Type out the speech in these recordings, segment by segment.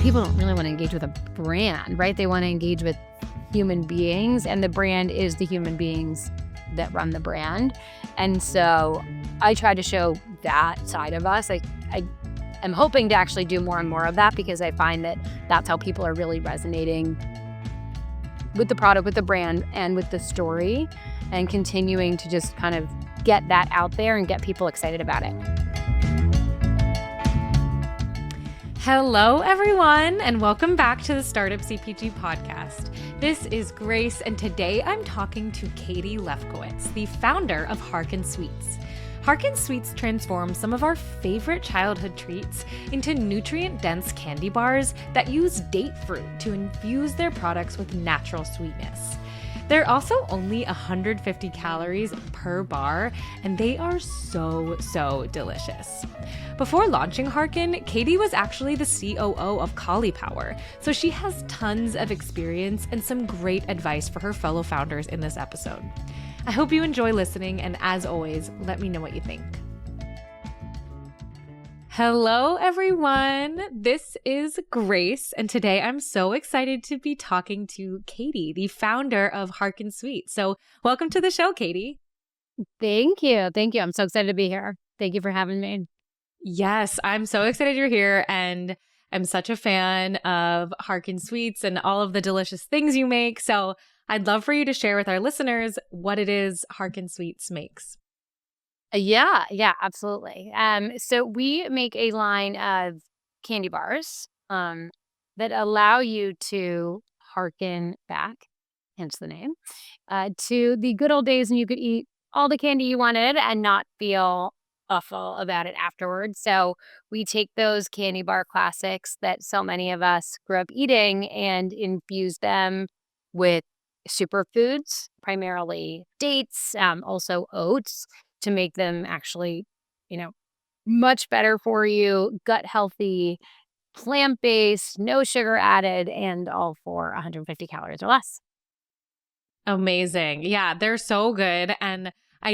people don't really want to engage with a brand, right? They want to engage with human beings, and the brand is the human beings that run the brand. And so I try to show that side of us. I am hoping to actually do more and more of that, because I find that that's how people are really resonating with the product, with the brand, and with the story, and continuing to just kind of get that out there and get people excited about it. Hello, everyone, and welcome back to the Startup CPG Podcast. This is Grace, and today I'm talking to Katie Lefkowitz, the founder of Harken Sweets. Harken Sweets transforms some of our favorite childhood treats into nutrient-dense candy bars that use date fruit to infuse their products with natural sweetness. They're also only 150 calories per bar, and they are so delicious. Before launching Harken, Katie was actually the COO of Cauliflower, so she has tons of experience and some great advice for her fellow founders in this episode. I hope you enjoy listening, and as always, let me know what you think. Hello, everyone. This is Grace, and today I'm so excited to be talking to Katie, the founder of Harken Sweets. So welcome to the show, Katie. Thank you. I'm so excited to be here. Thank you for having me. Yes, I'm so excited you're here, and I'm such a fan of Harken Sweets and all of the delicious things you make. So I'd love for you to share with our listeners what it is Harken Sweets makes. Yeah, absolutely. So we make a line of candy bars that allow you to harken back, hence the name, to the good old days when you could eat all the candy you wanted and not feel awful about it afterwards. So we take those candy bar classics that so many of us grew up eating and infuse them with superfoods, primarily dates, also oats, to make them actually, much better for you, gut healthy, plant-based, no sugar added, and all for 150 calories or less. Amazing. Yeah, they're so good. And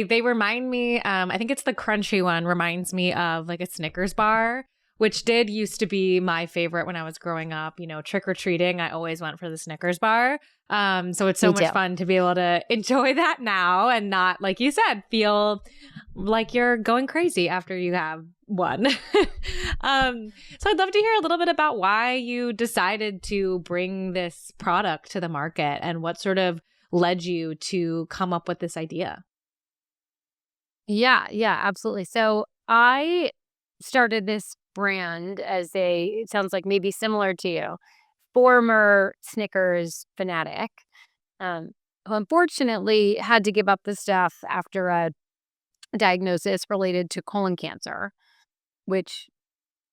they remind me, I think it's the crunchy one, reminds me of like a Snickers bar, which did used to be my favorite when I was growing up. Trick or treating, I always went for the Snickers bar. So it's so much fun to be able to enjoy that now and not, like you said, feel like you're going crazy after you have one. So I'd love to hear a little bit about why you decided to bring this product to the market and what sort of led you to come up with this idea. Yeah, absolutely. So I started this brand as it sounds like maybe similar to you, former Snickers fanatic, who unfortunately had to give up the stuff after a diagnosis related to colon cancer, which,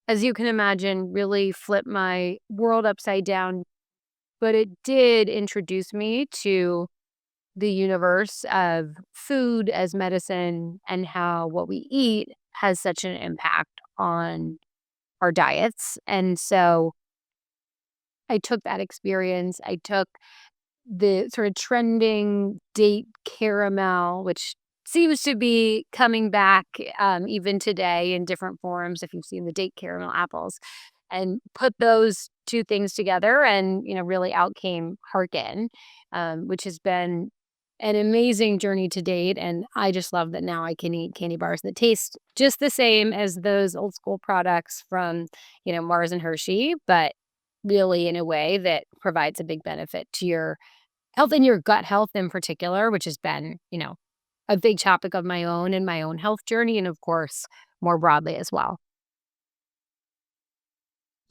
as you can imagine, really flipped my world upside down. But it did introduce me to the universe of food as medicine and how what we eat has such an impact on our diets. And so I took that experience. I took the sort of trending date caramel, which seems to be coming back even today in different forms, if you've seen the date caramel apples, and put those two things together, and really out came Harken, which has been an amazing journey to date. And I just love that now I can eat candy bars that taste just the same as those old school products from Mars and Hershey, but really in a way that provides a big benefit to your health and your gut health in particular, which has been a big topic of my own and my own health journey, and of course more broadly as well.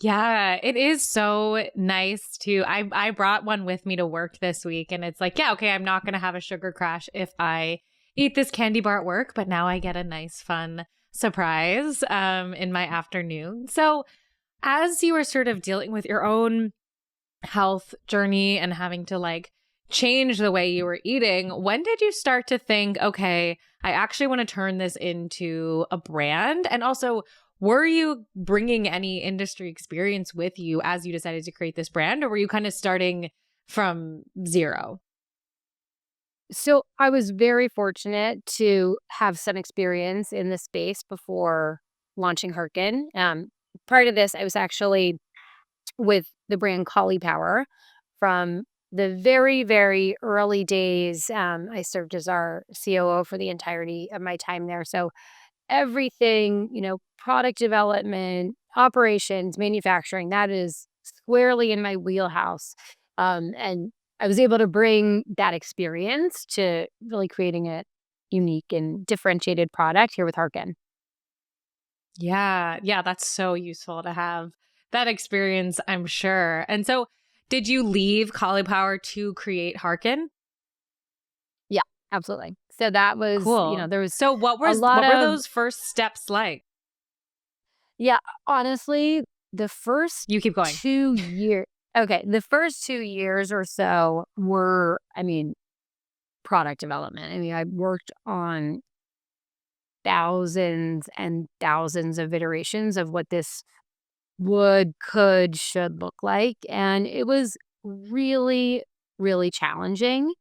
Yeah, it is so nice to, I brought one with me to work this week, and it's like, yeah, okay, I'm not going to have a sugar crash if I eat this candy bar at work, but now I get a nice fun surprise in my afternoon. So as you were sort of dealing with your own health journey and having to change the way you were eating, when did you start to think, okay, I actually want to turn this into a brand? And also, were you bringing any industry experience with you as you decided to create this brand, or were you kind of starting from zero? So I was very fortunate to have some experience in this space before launching Harken. Prior to this, I was actually with the brand Cauliflower from the very, very early days. I served as our COO for the entirety of my time there. So everything, product development, operations, manufacturing, that is squarely in my wheelhouse. And I was able to bring that experience to really creating a unique and differentiated product here with Harken. Yeah. Yeah. That's so useful to have that experience, I'm sure. And so, did you leave Cauliflower to create Harken? Yeah, absolutely. So that was, Cool. there was So a lot what were of, those first steps like? yeah, honestly, the first You keep going. 2 years, okay, the first 2 years or so were, product development. I worked on thousands and thousands of iterations of what this would, could, should look like. And it was really, really challenging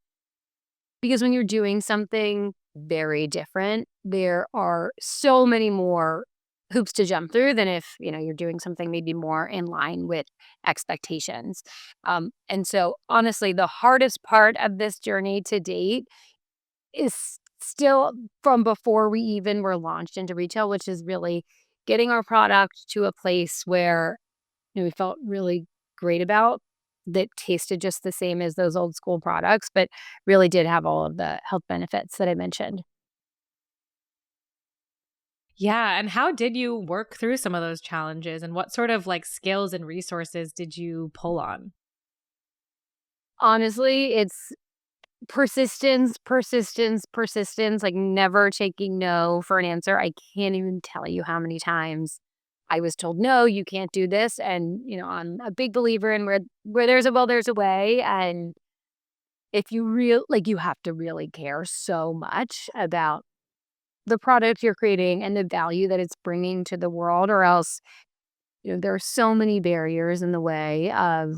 because when you're doing something very different, there are so many more hoops to jump through than if, you're doing something maybe more in line with expectations. And so honestly, the hardest part of this journey to date is still from before we even were launched into retail, which is really getting our product to a place where, we felt really great about, that tasted just the same as those old school products, but really did have all of the health benefits that I mentioned. Yeah. And how did you work through some of those challenges? And what sort of like skills and resources did you pull on? Honestly, it's persistence, persistence, persistence, like never taking no for an answer. I can't even tell you how many times I was told, no, you can't do this. And, I'm a big believer in where there's a will, there's a way. And if you have to really care so much about the product you're creating and the value that it's bringing to the world, or else, there are so many barriers in the way of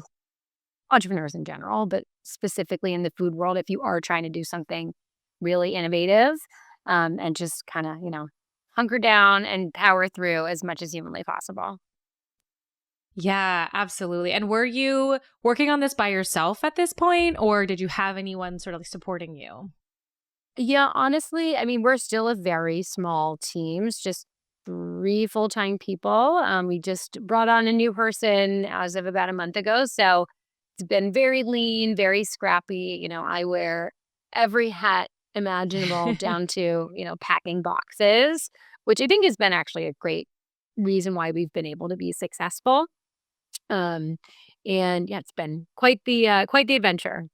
entrepreneurs in general, but specifically in the food world, if you are trying to do something really innovative, and just kind of, hunker down and power through as much as humanly possible. Yeah, absolutely. And were you working on this by yourself at this point, or did you have anyone sort of supporting you? Yeah, honestly, we're still a very small team. It's just 3 full-time people. We just brought on a new person as of about a month ago, so it's been very lean, very scrappy. I wear every hat imaginable down to, packing boxes, which I think has been actually a great reason why we've been able to be successful. Um, and yeah, it's been quite the adventure.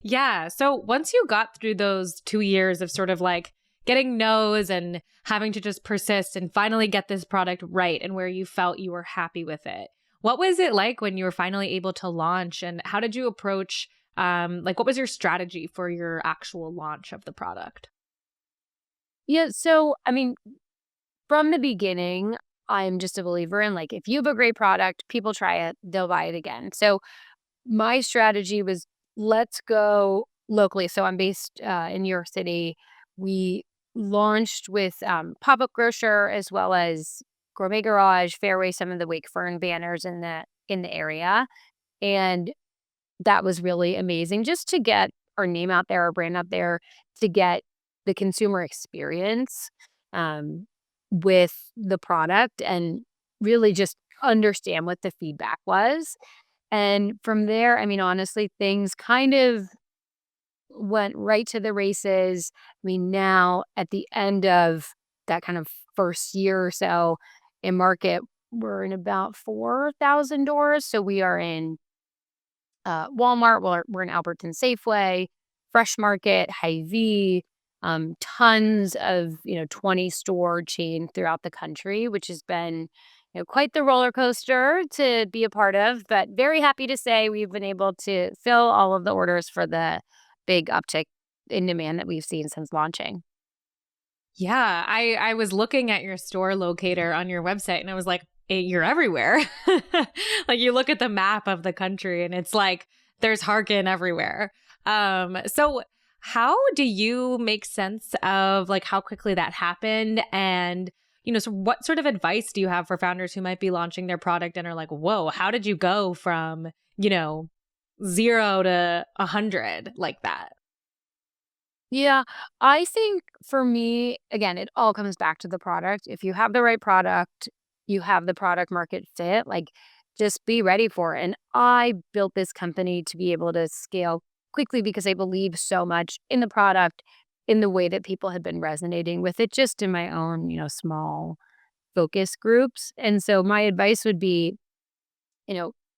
Yeah. So once you got through those 2 years of sort of like getting no's and having to just persist and finally get this product right and where you felt you were happy with it, what was it like when you were finally able to launch and how did you approach, like, what was your strategy for your actual launch of the product? Yeah, so from the beginning, I'm just a believer in, like, if you have a great product, people try it, they'll buy it again. So my strategy was, let's go locally. So I'm based in New York City. We launched with Pop-Up Grocer as well as Gourmet Garage, Fairway, some of the Wake Fern banners in the area. And that was really amazing just to get our name out there, our brand out there, to get the consumer experience um, with the product and really just understand what the feedback was. And from there, honestly, things kind of went right to the races. Now at the end of that kind of first year or so in market, we're in about 4,000 doors. So we are in Walmart, we're in Alberton Safeway, Fresh Market, Hy-Vee, tons of 20 store chain throughout the country, which has been quite the roller coaster to be a part of. But very happy to say we've been able to fill all of the orders for the big uptick in demand that we've seen since launching. Yeah, I was looking at your store locator on your website and I was like, you're everywhere. Like you look at the map of the country and it's like there's Harkin everywhere. So how do you make sense of like how quickly that happened and So what sort of advice do you have for founders who might be launching their product and are like, whoa, how did you go from, 0 to 100 like that? Yeah, I think for me, again, it all comes back to the product. If you have the right product, you have the product market fit, like just be ready for it. And I built this company to be able to scale quickly because I believe so much in the product, in the way that people had been resonating with it, just in my own, small focus groups. And so my advice would be,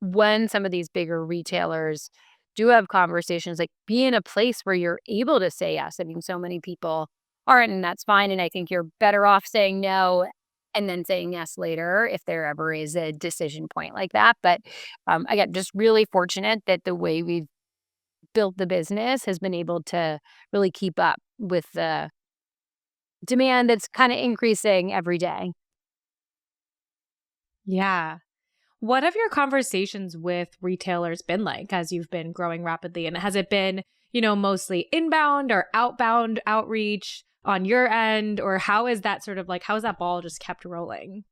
when some of these bigger retailers do have conversations, like be in a place where you're able to say yes. I mean, so many people aren't, and that's fine. And I think you're better off saying no and then saying yes later if there ever is a decision point like that. But again, just really fortunate that the way we've built the business has been able to really keep up with the demand that's kind of increasing every day. Yeah. What have your conversations with retailers been like as you've been growing rapidly? And has it been, mostly inbound or outbound outreach on your end? Or how is that sort of like, how is that ball just kept rolling?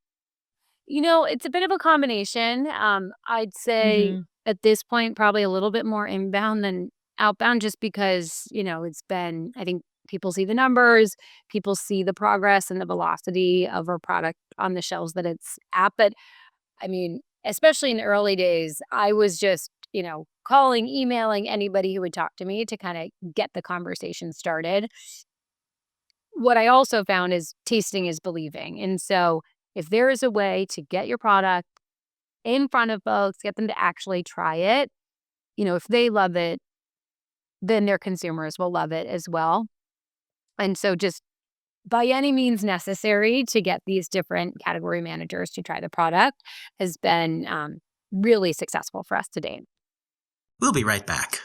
It's a bit of a combination. I'd say Mm-hmm. at this point, probably a little bit more inbound than outbound, just because, it's been, I think people see the numbers, people see the progress and the velocity of our product on the shelves that it's at. But I mean, especially in the early days, I was just, calling, emailing anybody who would talk to me to kind of get the conversation started. What I also found is tasting is believing. And so if there is a way to get your product in front of folks, get them to actually try it, if they love it, then their consumers will love it as well. And so just by any means necessary to get these different category managers to try the product has been really successful for us to date. We'll be right back.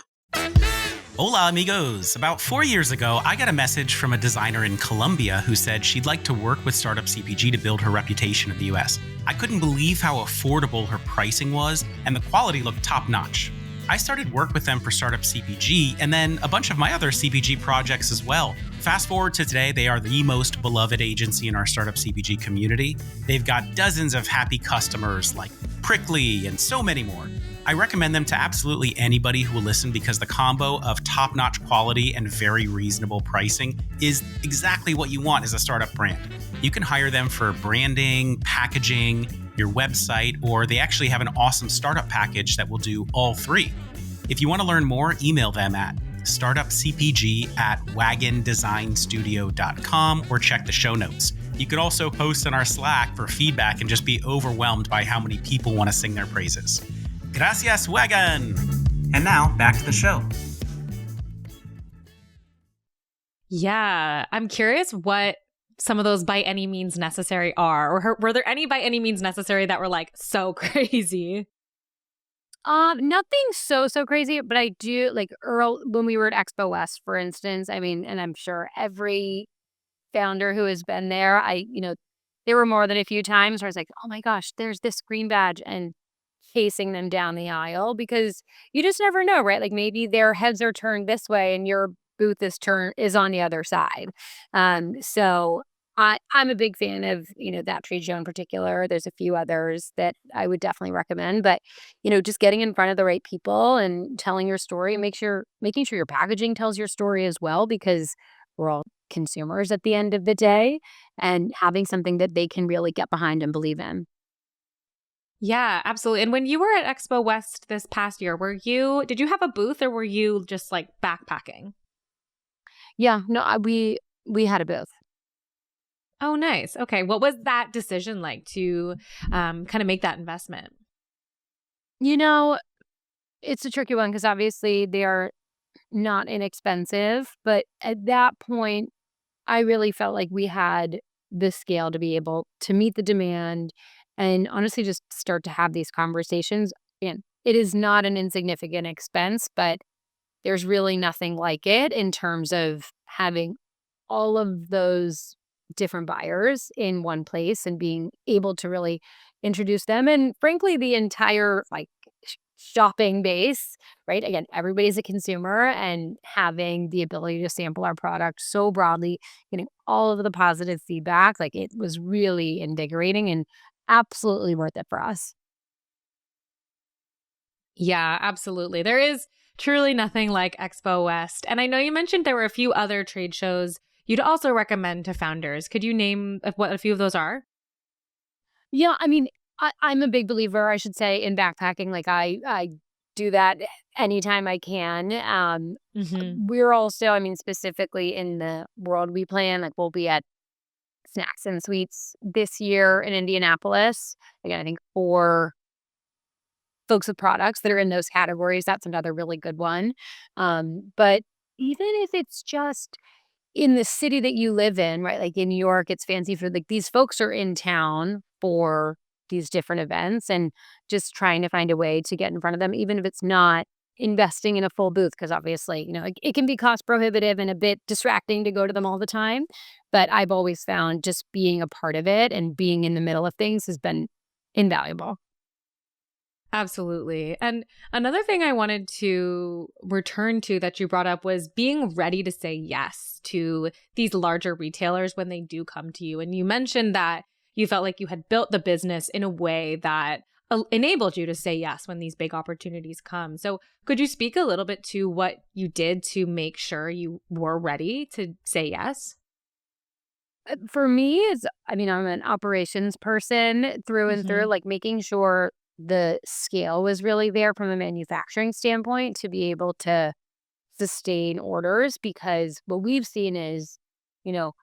Hola, amigos. About 4 years ago, I got a message from a designer in Colombia who said she'd like to work with Startup CPG to build her reputation in the US. I couldn't believe how affordable her pricing was, and the quality looked top-notch. I started work with them for Startup CPG and then a bunch of my other CPG projects as well. Fast forward to today, they are the most beloved agency in our Startup CPG community. They've got dozens of happy customers like Prickly and so many more. I recommend them to absolutely anybody who will listen because the combo of top-notch quality and very reasonable pricing is exactly what you want as a startup brand. You can hire them for branding, packaging, your website, or they actually have an awesome startup package that will do all three. If you want to learn more, email them at startupcpg@wagondesignstudio.com or check the show notes. You could also post on our Slack for feedback and just be overwhelmed by how many people want to sing their praises. Gracias, Wagon! And now, back to the show. Yeah. I'm curious what some of those by any means necessary are, or were there any by any means necessary that were like so crazy? Nothing so crazy, but I do like Earl when we were at Expo West, for instance. I mean, and I'm sure every founder who has been there, there were more than a few times where I was like, oh my gosh, there's this green badge, and chasing them down the aisle because you just never know, right? Like maybe their heads are turned this way and your booth is on the other side. So I'm a big fan of, that trade show in particular. There's a few others that I would definitely recommend, but just getting in front of the right people and telling your story, making sure your packaging tells your story as well, because we're all consumers at the end of the day, and having something that they can really get behind and believe in. Yeah, absolutely. And when you were at Expo West this past year, did you have a booth or were you just like backpacking? Yeah, no, we had a booth. Oh, nice. Okay. What was that decision like to kind of make that investment? You know, it's a tricky one because obviously they are not inexpensive, but at that point, I really felt like we had the scale to be able to meet the demand and honestly just start to have these conversations. And it is not an insignificant expense, but there's really nothing like it in terms of having all of those different buyers in one place and being able to really introduce them and frankly the entire like shopping base, right? Again, everybody's a consumer, and having the ability to sample our product so broadly, getting all of the positive feedback, like it was really invigorating and absolutely worth it for us. Yeah, absolutely. There is truly nothing like Expo West. And I know you mentioned there were a few other trade shows you'd also recommend to founders. Could you name what a few of those are? Yeah, I mean, I'm a big believer, I should say, in backpacking. Like I do that anytime I can. Hmm. We're also, I mean, specifically in the world we play in, like we'll be at Snacks and Sweets this year in Indianapolis. Again, I think for folks with products that are in those categories, that's another really good one. But even if it's just in the city that you live in, right? Like in New York, it's fancy food. Like these folks are in town for these different events and just trying to find a way to get in front of them, even if it's not investing in a full booth, because obviously, it can be cost prohibitive and a bit distracting to go to them all the time. But I've always found just being a part of it and being in the middle of things has been invaluable. Absolutely. And another thing I wanted to return to that you brought up was being ready to say yes to these larger retailers when they do come to you. And you mentioned that you felt like you had built the business in a way that enabled you to say yes when these big opportunities come. So, could you speak a little bit to what you did to make sure you were ready to say yes? For me, I mean, I'm an operations person through and through, Hmm. like making sure the scale was really there from a manufacturing standpoint to be able to sustain orders. Because what we've seen is, you know,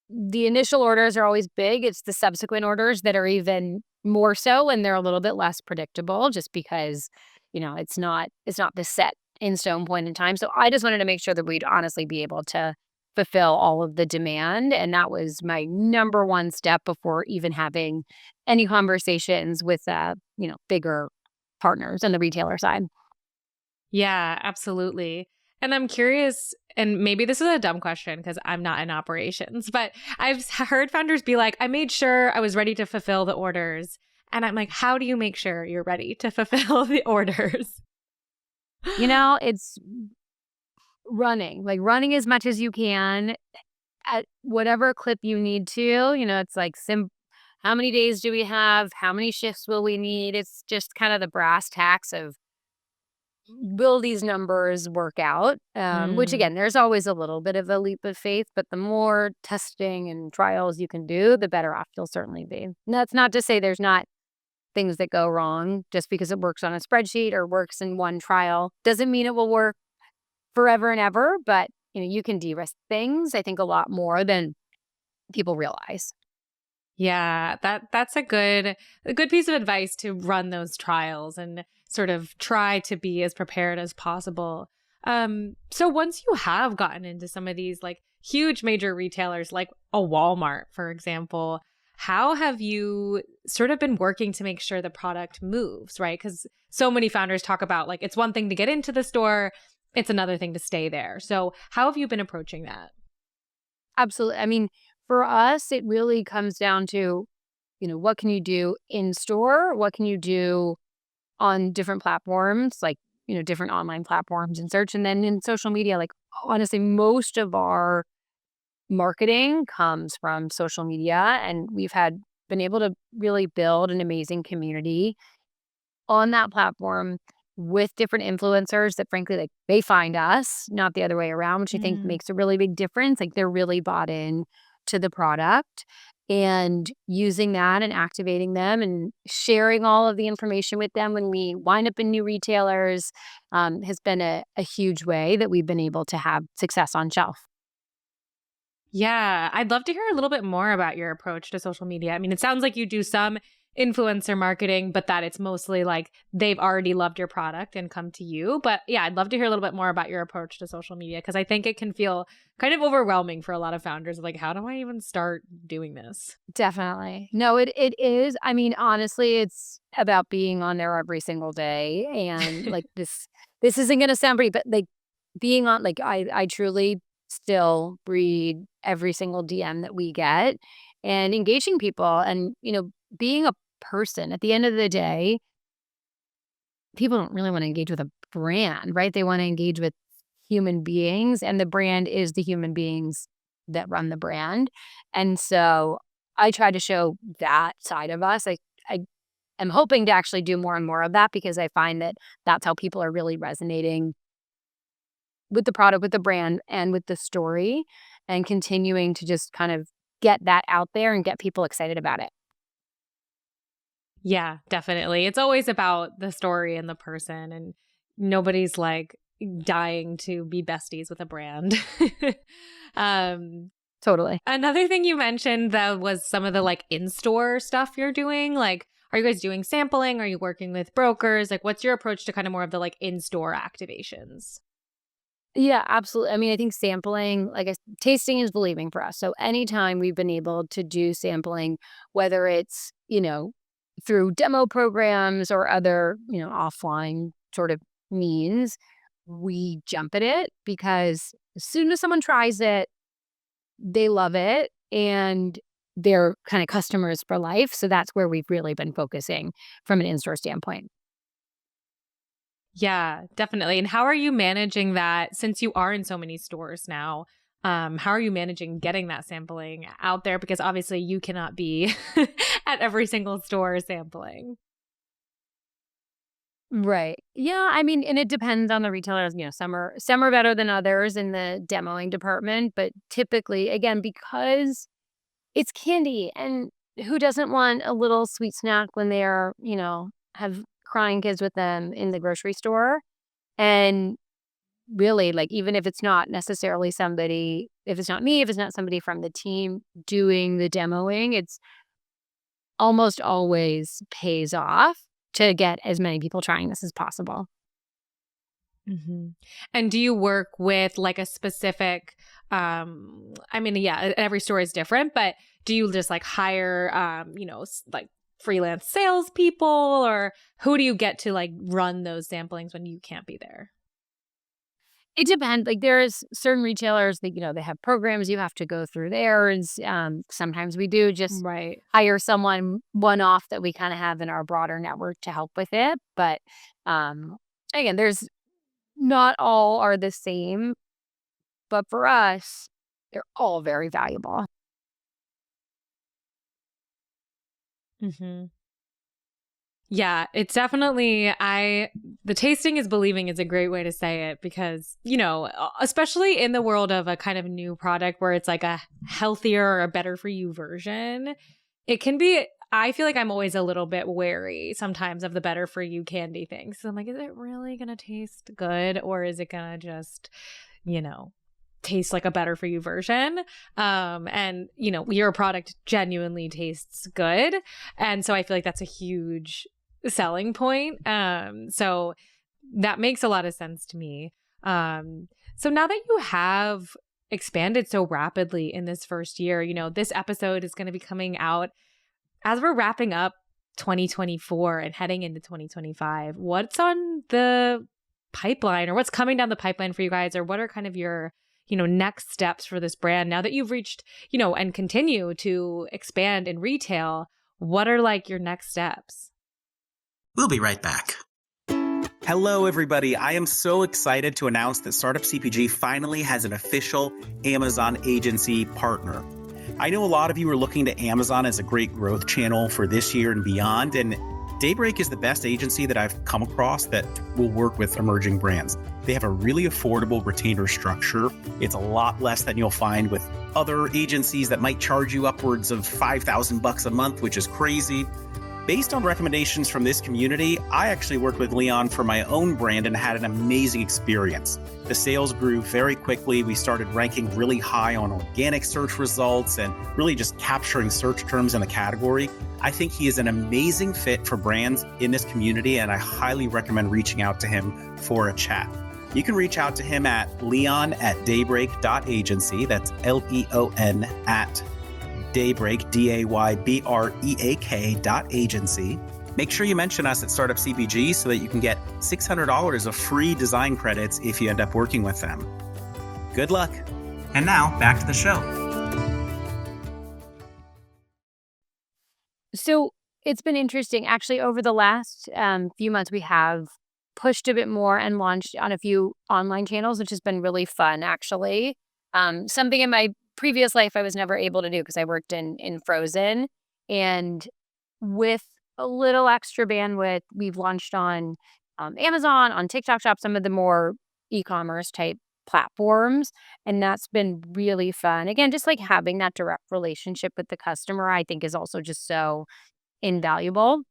the initial orders are always big. It's the subsequent orders that are even more so, and they're a little bit less predictable just because, it's not this set in stone point in time. So I just wanted to make sure that we'd honestly be able to fulfill all of the demand. And that was my number one step before even having any conversations with bigger partners on the retailer side. Yeah, absolutely. And I'm curious, and maybe this is a dumb question because I'm not in operations, but heard founders be like, I made sure I was ready to fulfill the orders. And I'm like, how do you make sure you're ready to fulfill the orders? It's running, like running as much as you can at whatever clip you need to. It's like how many days do we have? How many shifts will we need? It's just kind of the brass tacks of will these numbers work out? Which Mm, again, there's always a little bit of a leap of faith, but the more testing and trials you can do, the better off you'll certainly be. And that's not to say there's not things that go wrong just because it works on a spreadsheet or works in one trial. Doesn't mean it will work forever and ever, but you can de-risk things, I think, a lot more than people realize. yeah, that's a good piece of advice to run those trials and sort of try to be as prepared as possible. So once you have gotten into some of these like huge major retailers like a Walmart, for example, how have you sort of been working to make sure the product moves, right? Because so many founders talk about like it's one thing to get into the store, it's another thing to stay there. So how have you been approaching that? Absolutely. I mean, for us, it really comes down to, what can you do in store? What can you do on different platforms, like, different online platforms and search? And then in social media, like, honestly, most of our marketing comes from social media. And been able to really build an amazing community on that platform with different influencers that frankly, like, they find us, not the other way around, which I think Mm. makes a really big difference. Like, they're really bought in to the product, and using that and activating them and sharing all of the information with them when we wind up in new retailers, has been a huge way that we've been able to have success on shelf. Yeah, I'd love to hear a little bit more about your approach to social media. I mean, it sounds like you do some influencer marketing, but that it's mostly like they've already loved your product and come to you. But yeah, I'd love to hear a little bit more about your approach to social media because I think it can feel kind of overwhelming for a lot of founders. Like, how do I even start doing this? Definitely. No, it is. I mean, honestly, it's about being on there every single day. And like this isn't gonna sound pretty, but like being on, like, I truly still read every single DM that we get and engaging people and, being a person. At the end of the day, people don't really want to engage with a brand, right? They want to engage with human beings, and the brand is the human beings that run the brand. And so I try to show that side of us. I am hoping to actually do more and more of that because I find that that's how people are really resonating with the product, with the brand, and with the story, and continuing to just kind of get that out there and get people excited about it. Yeah, definitely. It's always about the story and the person, and nobody's like dying to be besties with a brand. um, Totally. Another thing you mentioned that was some of the like in-store stuff you're doing. Like, are you guys doing sampling? Are you working with brokers? Like, what's your approach to kind of more of the like in-store activations? Yeah, absolutely. I mean, I think sampling, tasting is believing for us. So anytime we've been able to do sampling, whether it's, through demo programs or other, offline sort of means, we jump at it because as soon as someone tries it, they love it and they're kind of customers for life. So that's where we've really been focusing from an in-store standpoint. Yeah, definitely. And how are you managing that since you are in so many stores now? How are you managing getting that sampling out there? Because obviously you cannot be at every single store sampling. Right. Yeah, I mean, and it depends on the retailers, some are better than others in the demoing department, but typically, again, because it's candy and who doesn't want a little sweet snack when they're, have crying kids with them in the grocery store? And really, like, even if it's not necessarily somebody, if it's not me, if it's not somebody from the team doing the demoing, it's almost always pays off to get as many people trying this as possible. hmm And do you work with like a specific, I mean, yeah, every store is different, but do you just like hire, like freelance salespeople, or who do you get to like run those samplings when you can't be there? It depends. Like there's certain retailers that, they have programs you have to go through theirs. Sometimes we do just Right. hire someone one off that we kind of have in our broader network to help with it. But um, again, there's not all are the same, but for us, they're all very valuable. hmm Yeah, it's definitely the tasting is believing is a great way to say it because, especially in the world of a kind of new product where it's like a healthier or a better for you version, it can be I feel like I'm always a little bit wary sometimes of the better for you candy things. So I'm like, is it really going to taste good or is it going to just, you know, taste like a better for you version? And your product genuinely tastes good. And so I feel like that's a huge selling point. So that makes a lot of sense to me. So now that you have expanded so rapidly in this first year, this episode is going to be coming out as we're wrapping up 2024 and heading into 2025. What's on the pipeline or what's coming down the pipeline for you guys, or what are kind of your next steps for this brand now that you've reached, and continue to expand in retail? What are like your next steps? We'll be right back. Hello, everybody. I am so excited to announce that Startup CPG finally has an official Amazon agency partner. I know a lot of you are looking to Amazon as a great growth channel for this year and beyond, and Daybreak is the best agency that I've come across that will work with emerging brands. They have a really affordable retainer structure. It's a lot less than you'll find with other agencies that might charge you upwards of $5,000 a month, which is crazy. Based on recommendations from this community, I actually worked with Leon for my own brand and had an amazing experience. The sales grew very quickly. We started ranking really high on organic search results and really just capturing search terms in the category. I think he is an amazing fit for brands in this community, and I highly recommend reaching out to him for a chat. You can reach out to him at leon@daybreak.agency. That's LEON at Daybreak, DAYBREAK.agency. Make sure you mention us at Startup CPG so that you can get $600 of free design credits if you end up working with them. Good luck. And now, back to the show. So it's been interesting. Actually, over the last few months, we have pushed a bit more and launched on a few online channels, which has been really fun, actually. Something in my previous life I was never able to do because I worked in frozen. And with a little extra bandwidth, we've launched on Amazon, on TikTok Shop, some of the more e-commerce type platforms. And that's been really fun. Again, just like having that direct relationship with the customer, I think is also just so invaluable.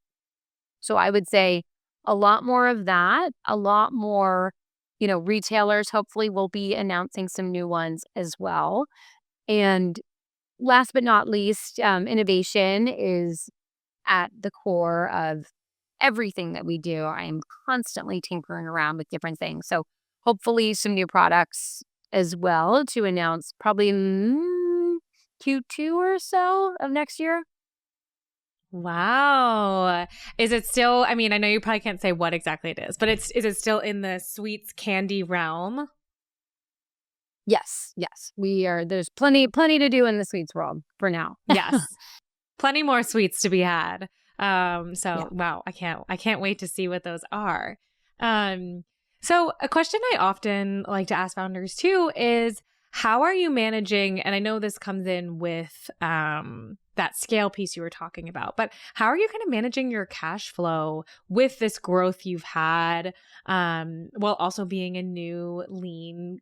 So I would say a lot more of that, a lot more, retailers hopefully will be announcing some new ones as well. And last but not least, innovation is at the core of everything that we do. I am constantly tinkering around with different things. So hopefully some new products as well to announce probably Q2 or so of next year. Wow. Is it still, I mean, I know you probably can't say what exactly it is, but is it still in the sweets candy realm? Yes. There's plenty to do in the sweets world for now. Yes. Plenty more sweets to be had. Yeah. Wow, I can't wait to see what those are. So a question I often like to ask founders too is, how are you managing, and I know this comes in with that scale piece you were talking about, but how are you kind of managing your cash flow with this growth you've had, while also being a new lean,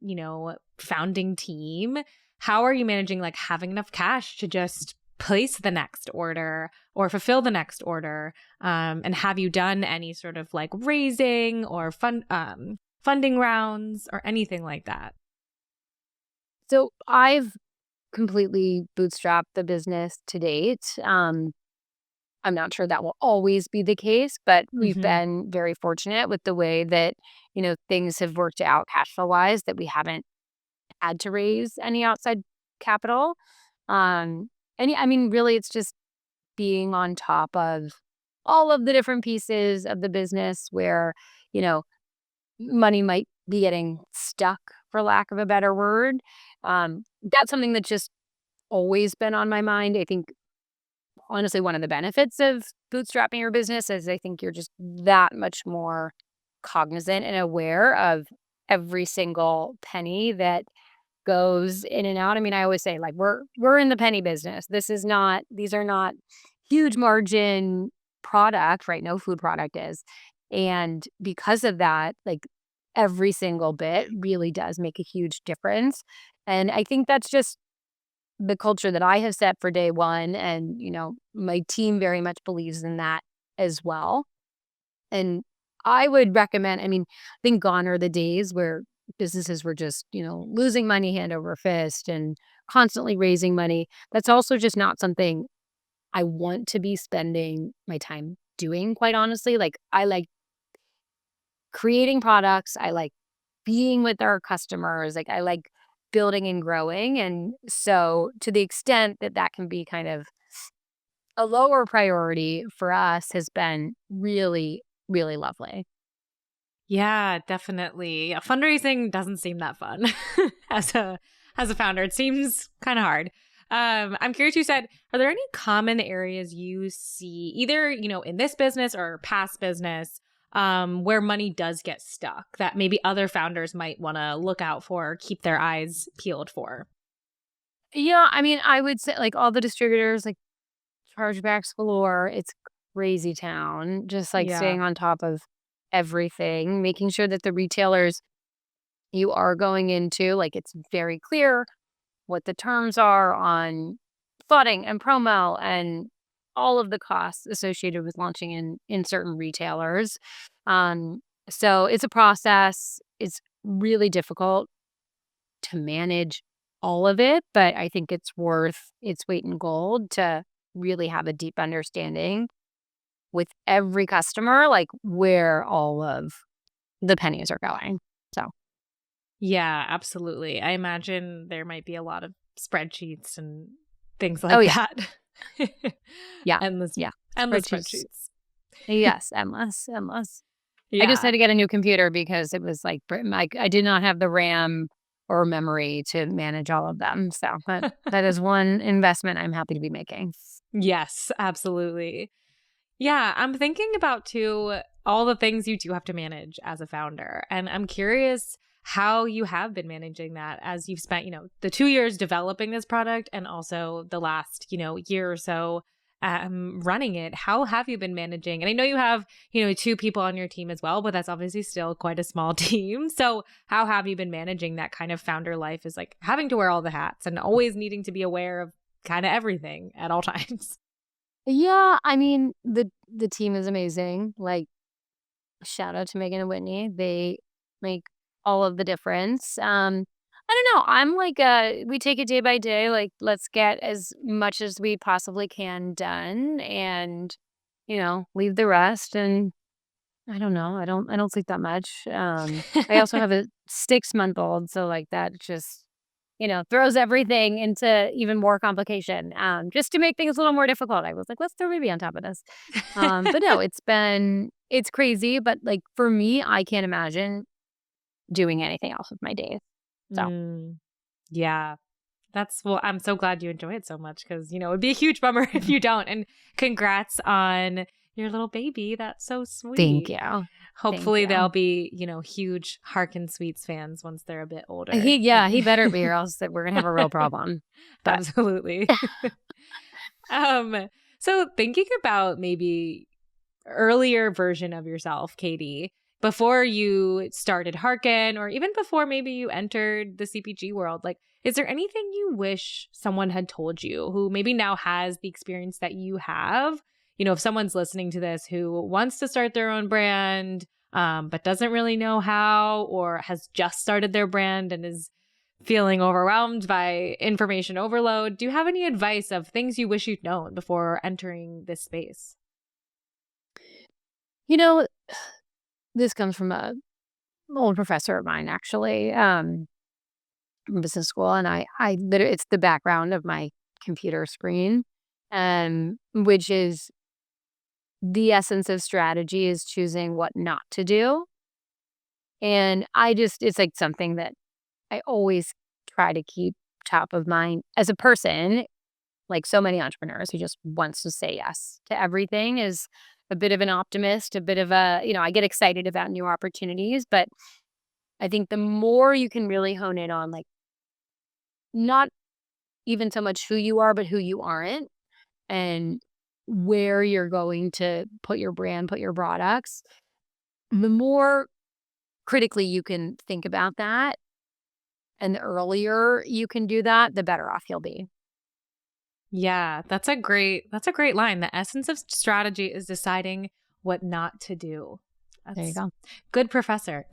founding team? How are you managing like having enough cash to just place the next order or fulfill the next order? And have you done any sort of like raising or funding rounds or anything like that? So I've completely bootstrapped the business to date. I'm not sure that will always be the case, but we've been very fortunate with the way that, things have worked out cash flow wise, that we haven't had to raise any outside capital. Really, it's just being on top of all of the different pieces of the business where, you know, money might be getting stuck, for lack of a better word. That's something that's just always been on my mind. I think, honestly, one of the benefits of bootstrapping your business is I think you're just that much more cognizant and aware of every single penny that goes in and out. I mean, I always say, like, we're in the penny business. These are not huge margin product, right? No food product is. And because of that, like, every single bit really does make a huge difference. And I think that's just the culture that I have set for day one. And, my team very much believes in that as well. And I would recommend, I think gone are the days where businesses were just, losing money hand over fist and constantly raising money. That's also just not something I want to be spending my time doing, quite honestly. Like, I like creating products. I like being with our customers. Like, I like building and growing. And so to the extent that that can be kind of a lower priority for us has been really, really lovely. Yeah, definitely. Yeah, fundraising doesn't seem that fun as a founder. It seems kind of hard. I'm curious, you said, are there any common areas you see either, in this business or past business, where money does get stuck that maybe other founders might want to look out for, or keep their eyes peeled for? Yeah, I would say, like, all the distributors, like, chargebacks galore. It's crazy town. Just like Yeah. staying on top of everything, making sure that the retailers you are going into, like, it's very clear what the terms are on flooding and promo and all of the costs associated with launching in certain retailers. So it's a process. It's really difficult to manage all of it, but I think it's worth its weight in gold to really have a deep understanding with every customer, like, where all of the pennies are going. So, Yeah, absolutely. I imagine there might be a lot of spreadsheets and things oh like yeah, that. yeah, Endless, yeah. endless Spreadsheets. spreadsheets. Yes, endless, endless. I just had Yeah. to get a new computer because it was like I did not have the RAM or memory to manage all of them. So that is one investment I'm happy to be making. Yes, absolutely. Yeah, I'm thinking about too, all the things you do have to manage as a founder. And I'm curious how you have been managing that as you've spent, the 2 years developing this product and also the last, year or so running it. How have you been managing? And I know you have, 2 people on your team as well, but that's obviously still quite a small team. So how have you been managing that kind of founder life, is like having to wear all the hats and always needing to be aware of kind of everything at all times? Yeah, I mean, the team is amazing. Like, shout out to Megan and Whitney. They make all of the difference. I don't know. I'm like, we take it day by day. Like, let's get as much as we possibly can done, and leave the rest. And I don't know. I don't sleep that much. I also have a 6-month-old, so like that just throws everything into even more complication. Just to make things a little more difficult. I was like, let's throw baby on top of this. But no, it's crazy. But like for me, I can't imagine doing anything else with my days. So Mm, yeah. Well, I'm so glad you enjoy it so much because, it'd be a huge bummer if you don't. And congrats on your little baby. That's so thank sweet. you. Thank Hopefully you. they'll be, huge Harken Sweets fans once they're a bit older. He better be, or else that we're gonna have a real problem. But Absolutely. So thinking about maybe earlier version of yourself, Katie, before you started Harken, or even before maybe you entered the CPG world, like, is there anything you wish someone had told you who maybe now has the experience that you have? If someone's listening to this who wants to start their own brand, but doesn't really know how, or has just started their brand and is feeling overwhelmed by information overload, do you have any advice of things you wish you'd known before entering this space? This comes from a old professor of mine, actually, from business school, and I literally, it's the background of my computer screen, which is the essence of strategy is choosing what not to do. And it's like something that I always try to keep top of mind as a person. Like so many entrepreneurs who just wants to say yes to everything, is a bit of an optimist, a bit of I get excited about new opportunities, but I think the more you can really hone in on, like, not even so much who you are, but who you aren't, and where you're going to put your brand, put your products, the more critically you can think about that, and the earlier you can do that, the better off you'll be. Yeah, that's a great line. The essence of strategy is deciding what not to do. There you That's go. good, professor.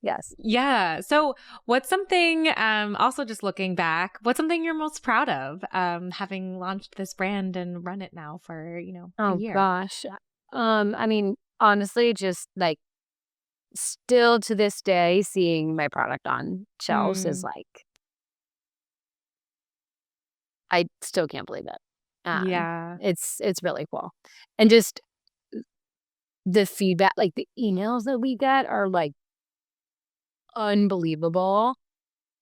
Yes. Yeah. So what's something, also just looking back, what's something you're most proud of, having launched this brand and run it now for, a Oh year? gosh. I mean, honestly, just like still to this day, seeing my product on shelves is Mm, like, I still can't believe it. yeah. It's really cool. And just the feedback, like the emails that we get are like unbelievable.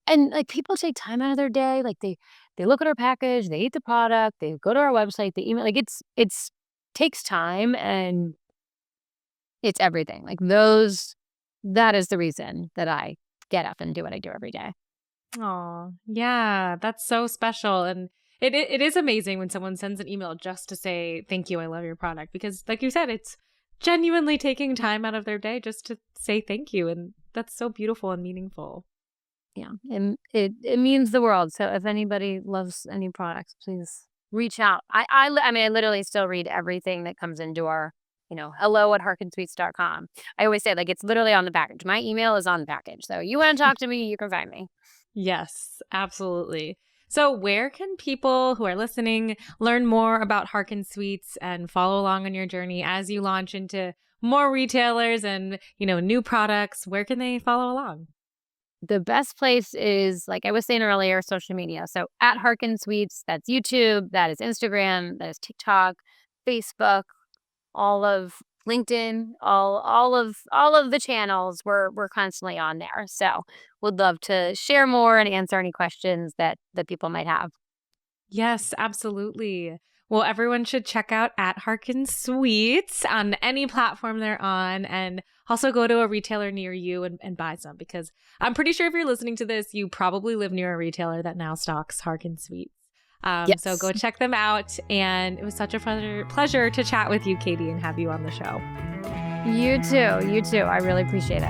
And like people take time out of their day, like they look at our package, they eat the product, they go to our website, they email, like it's takes time, and it's everything. Like that is the reason that I get up and do what I do every day. Oh, yeah. That's so special. And it is amazing when someone sends an email just to say, thank you, I love your product. Because like you said, it's genuinely taking time out of their day just to say thank you. And that's so beautiful and meaningful. Yeah. And it means the world. So if anybody loves any products, please reach out. I mean, I literally still read everything that comes into our, hello@harkensweets.com. I always say, like, it's literally on the package. My email is on the package. So you want to talk to me, you can find me. Yes, absolutely. So, where can people who are listening learn more about Harken Sweets and follow along on your journey as you launch into more retailers and, new products? Where can they follow along? The best place is, like I was saying earlier, social media. So at Harken Sweets, that's YouTube, that is Instagram, that is TikTok, Facebook, all of LinkedIn, all of the channels. We're constantly on there. So would love to share more and answer any questions that people might have. Yes, absolutely. Well, everyone should check out at Harken Sweets on any platform they're on, and also go to a retailer near you and buy some, because I'm pretty sure if you're listening to this, you probably live near a retailer that now stocks Harken Sweets. Yes. So go check them out. And it was such a pleasure to chat with you, Katie, and have you on the show. You too. You too. I really appreciate it.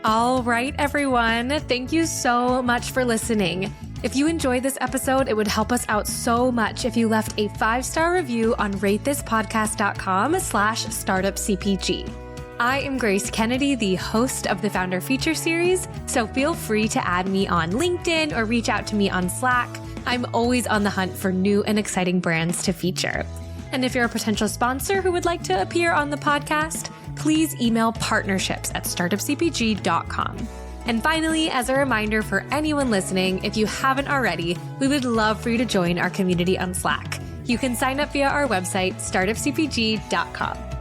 All right, everyone. Thank you so much for listening. If you enjoyed this episode, it would help us out so much if you left a 5-star review on ratethispodcast.com/startupcpg. I am Grace Kennedy, the host of the Founder Feature Series, so feel free to add me on LinkedIn or reach out to me on Slack. I'm always on the hunt for new and exciting brands to feature. And if you're a potential sponsor who would like to appear on the podcast, please email partnerships@startupcpg.com. And finally, as a reminder for anyone listening, if you haven't already, we would love for you to join our community on Slack. You can sign up via our website, startupcpg.com.